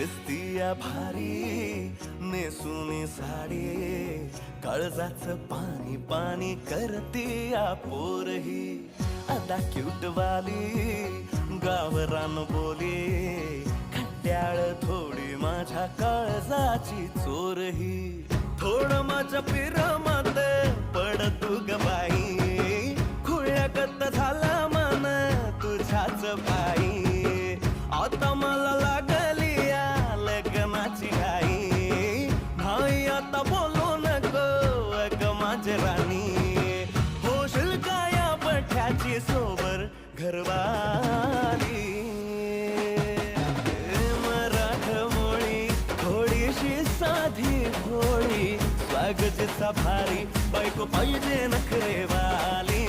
दिसतीया भारी नेसुनी साडी, काळजाच पाणी पाणी करतीया पोरही. अदा क्यूट वाली गावरान बोली, खट्याळ थोडी माझ्या काळजाची चोरही. थोडं माझ्या पिरामात पड तू ग बाई, खुळ्यागत झाला मन तुझ्याच पायी. आता मला लागली या लग्नाची घाई, नाही आता बोलू नको अग माझी राणी. होशील का या बठ्याची सोबर घरवाली. मराठमोळी थोडीशी साधी भोळी, स्वागताचा भारी बायको पाहिजे नखरेवाली.